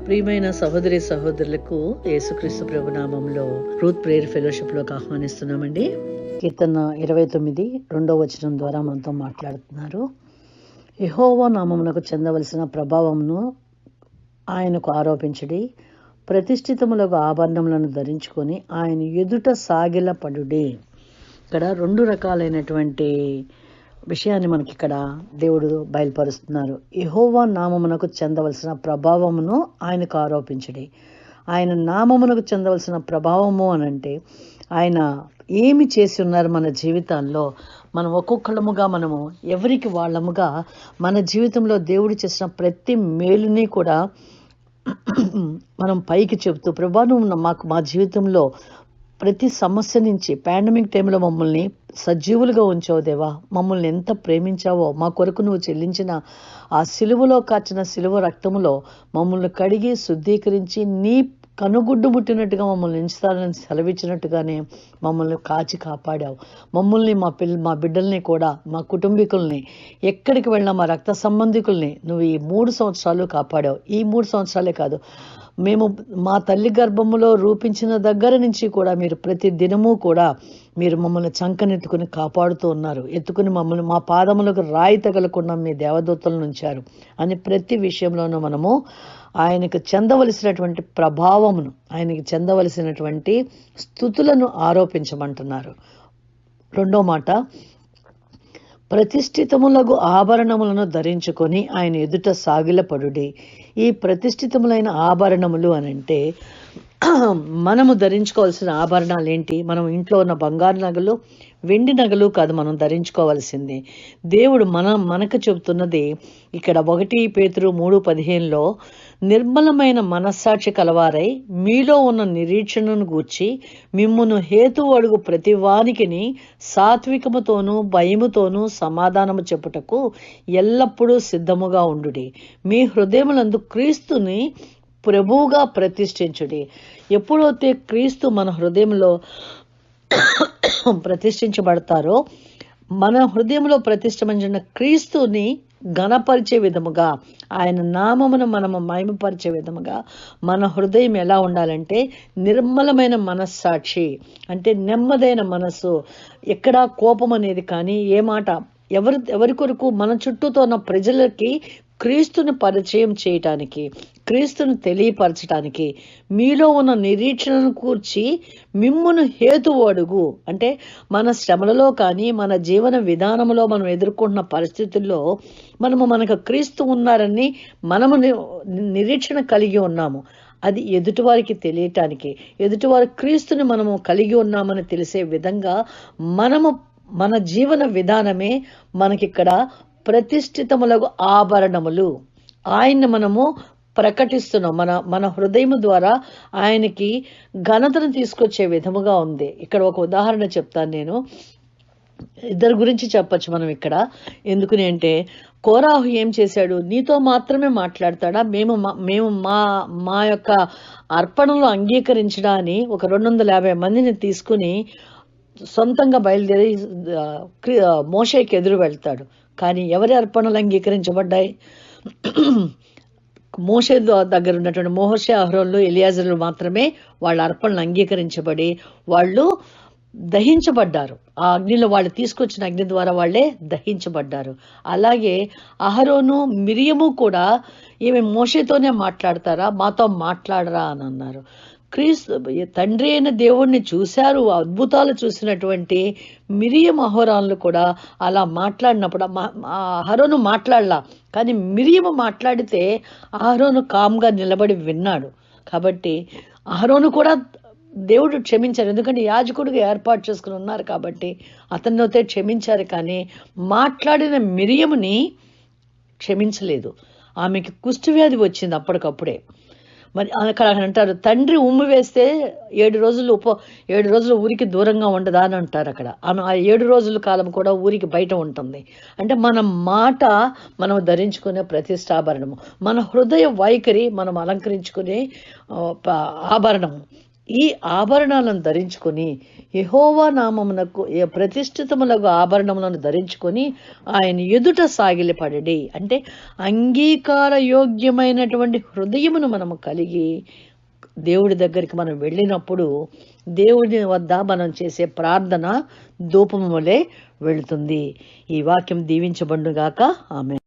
ప్రియమైన సహోదరి సహోదరులకు యేసుక్రీస్తు ప్రభు నామంలో రూత్ ప్రేయర్ ఫెలోషిప్ లోకి ఆహ్వానిస్తున్నామండి. కీర్తన 29 2వ వచనం ద్వారా మనతో మాట్లాడుతున్నారు. యెహోవా నామమునకు చెందవలసిన ప్రభావమును ఆయనకు ఆరోపించుడి, ప్రతిష్ఠితములకు ఆభరణములను ధరించుకొని ఆయన ఎదుట సాగిలపడుడి. ఇక్కడ 2 రకాలైనటువంటి విషయాన్ని మనకి ఇక్కడ దేవుడు బయలుపరుస్తున్నారు. యెహోవా నామమునకు చెందవలసిన ప్రభావమును ఆయనకు ఆరోపించుడి. ఆయన నామమునకు చెందవలసిన ప్రభావము అనంటే ఆయన ఏమి చేసి ఉన్నారు మన జీవితాల్లో. మనం ఒక్కొక్కళ్ళముగా మనము ఎవరికి వాళ్ళముగా మన జీవితంలో దేవుడు చేసిన ప్రతి మేలుని కూడా మనం పైకి చెబుతూ, ప్రభా నువ్వు మాకు మా జీవితంలో ప్రతి సమస్య నుంచి పాండమిక్ టైంలో మమ్మల్ని సజీవులుగా ఉంచావు దేవా, మమ్మల్ని ఎంత ప్రేమించావో, మా కొరకు నువ్వు చెల్లించిన ఆ సిలువలో కాచిన సిలువ రక్తములో మమ్మల్ని కడిగి శుద్ధీకరించి నీ కనుగుడ్డు ముట్టినట్టుగా మమ్మల్ని ఎంచుతానని సెలవిచ్చినట్టుగానే మమ్మల్ని కాచి కాపాడావు. మమ్మల్ని మా బిడ్డల్ని కూడా, మా కుటుంబీకుల్ని, ఎక్కడికి వెళ్ళినా మా రక్త సంబంధికుల్ని నువ్వు ఈ 3 సంవత్సరాలు కాపాడావు. ఈ 3 సంవత్సరాలే కాదు, మేము మా తల్లి గర్భములో రూపించిన దగ్గర నుంచి కూడా మీరు ప్రతి దినము కూడా మీరు మమ్మల్ని చంకనెత్తుకుని కాపాడుతూ ఉన్నారు. ఎత్తుకుని మమ్మల్ని మా పాదములకు రాయి తగలకుండా మీ దేవదూతలను ఉంచారు అని ప్రతి విషయంలోనూ మనము ఆయనకు చెందవలసినటువంటి ప్రభావమును, ఆయనకి చెందవలసినటువంటి స్తుతులను ఆరోపించమంటున్నారు. 2వ మాట, ప్రతిష్ఠితములకు ఆభరణములను ధరించుకొని ఆయన ఎదుట సాగిలపడుడి. ఈ ప్రతిష్ఠితములైన ఆభరణములు అనంటే మనము ధరించుకోవాల్సిన ఆభరణాలు ఏంటి? మనం ఇంట్లో ఉన్న బంగారు నగలు, వెండి నగలు కాదు మనం ధరించుకోవాల్సింది. దేవుడు మనకు చెబుతున్నది ఇక్కడ 1 పేతురు 3:15లో, నిర్మలమైన మనస్సాక్షి కలవారై మీలో ఉన్న నిరీక్షణను గూర్చి మిమ్మును హేతు అడుగు ప్రతి వానికిని సాత్వికముతోనూ భయముతోనూ సమాధానము చెప్పుటకు ఎల్లప్పుడూ సిద్ధముగా ఉండుడి. మీ హృదయములందు క్రీస్తుని ప్రభువుగా ప్రతిష్ఠించుడి. ఎప్పుడైతే క్రీస్తు మన హృదయంలో ప్రతిష్ఠించబడతారో, మన హృదయంలో ప్రతిష్ఠించిన క్రీస్తుని ఘనపరిచే విధముగా, ఆయన నామమును మనము మహిమపరిచే విధముగా మన హృదయం ఎలా ఉండాలంటే నిర్మలమైన మనస్సాక్షి, అంటే నెమ్మదైన మనసు, ఎక్కడా కోపం అనేది కానీ, ఏ మాట ఎవరి కొరకు మన చుట్టూతో ఉన్న ప్రజలకి క్రీస్తుని పరిచయం చేయటానికి, క్రీస్తుని తెలియపరచడానికి, మీలో ఉన్న నిరీక్షణను కూర్చి మిమ్మును హేతువు అడుగు, అంటే మన శ్రమలలో కానీ మన జీవన విధానంలో మనం ఎదుర్కొంటున్న పరిస్థితుల్లో మనకు క్రీస్తు ఉన్నారని మనము నిరీక్షణ కలిగి ఉన్నాము. అది ఎదుటివారికి తెలియటానికి, ఎదుటివారి క్రీస్తుని మనము కలిగి ఉన్నామని తెలిసే విధంగా మన జీవన విధానమే మనకిక్కడ ప్రతిష్ఠితములకు ఆభరణములు. ఆయన్ని మనము ప్రకటిస్తున్నాం. మన హృదయం ద్వారా ఆయనకి ఘనతను తీసుకొచ్చే విధముగా ఉంది. ఇక్కడ ఒక ఉదాహరణ చెప్తాను నేను. ఇద్దరు గురించి చెప్పచ్చు మనం ఇక్కడ. ఎందుకని అంటే, కోరాహు ఏం చేశాడు? నీతో మాత్రమే మాట్లాడతాడా? మేము మా యొక్క అర్పణలో అంగీకరించడా అని ఒక 250 మందిని తీసుకుని సొంతంగా బయలుదేరి మోషేకి ఎదురు వెళ్తాడు. కానీ ఎవరి అర్పణలు అంగీకరించబడ్డాయి? మోషే దగ్గర ఉన్నటువంటి మోషే, అహరోన్లు, ఎలియాజరులు మాత్రమే వాళ్ళ అర్పణలు అంగీకరించబడి వాళ్ళు దహించబడ్డారు. ఆ అగ్నిలో వాళ్ళు తీసుకొచ్చిన అగ్ని ద్వారా వాళ్ళే దహించబడ్డారు. అలాగే అహరోను, మిరియము కూడా ఈమె మోషేతోనే మాట్లాడతారా, మాతో మాట్లాడరా అని అన్నారు. క్రీస్తు తండ్రి అయిన దేవుణ్ణి చూశారు, అద్భుతాలు చూసినటువంటి మిరియం, అహరోనులు కూడా అలా మాట్లాడినప్పుడు అహరోను మాట్లాడలా, కానీ మిరియము మాట్లాడితే అహరోను కామ్గా నిలబడి విన్నాడు. కాబట్టి అహరోను కూడా దేవుడు క్షమించారు. ఎందుకంటే యాజకుడిగా ఏర్పాటు చేసుకుని ఉన్నారు కాబట్టి అతనితో క్షమించారు. కానీ మాట్లాడిన మిరియముని క్షమించలేదు. ఆమెకి కుష్ఠవ్యాధి వచ్చింది అప్పటికప్పుడే. మరి అక్కడ అంటారు, తండ్రి ఉమ్మి వేస్తే 7 రోజులు ఊరికి దూరంగా ఉండదా అని అంటారు అక్కడ. ఆమె ఆ 7 రోజుల కాలం కూడా ఊరికి బయట ఉంటుంది. అంటే మన మాట మనం ధరించుకునే ప్రతిష్టాభరణము, మన హృదయ వైఖరి మనం అలంకరించుకునే ఆభరణము. ఈ ఆభరణాలను ధరించుకొని యెహోవా నామమునకు ప్రతిష్ఠితములకు ఆభరణములను ధరించుకొని ఆయన ఎదుట సాగిలపడడి. అంటే అంగీకార యోగ్యమైనటువంటి హృదయమును మనము కలిగి దేవుడి దగ్గరికి మనం వెళ్ళినప్పుడు దేవుడి వద్ద మనం చేసే ప్రార్థన ధూపము వలె వెళుతుంది. ఈ వాక్యం దీవించబడుగాక. ఆమేన్.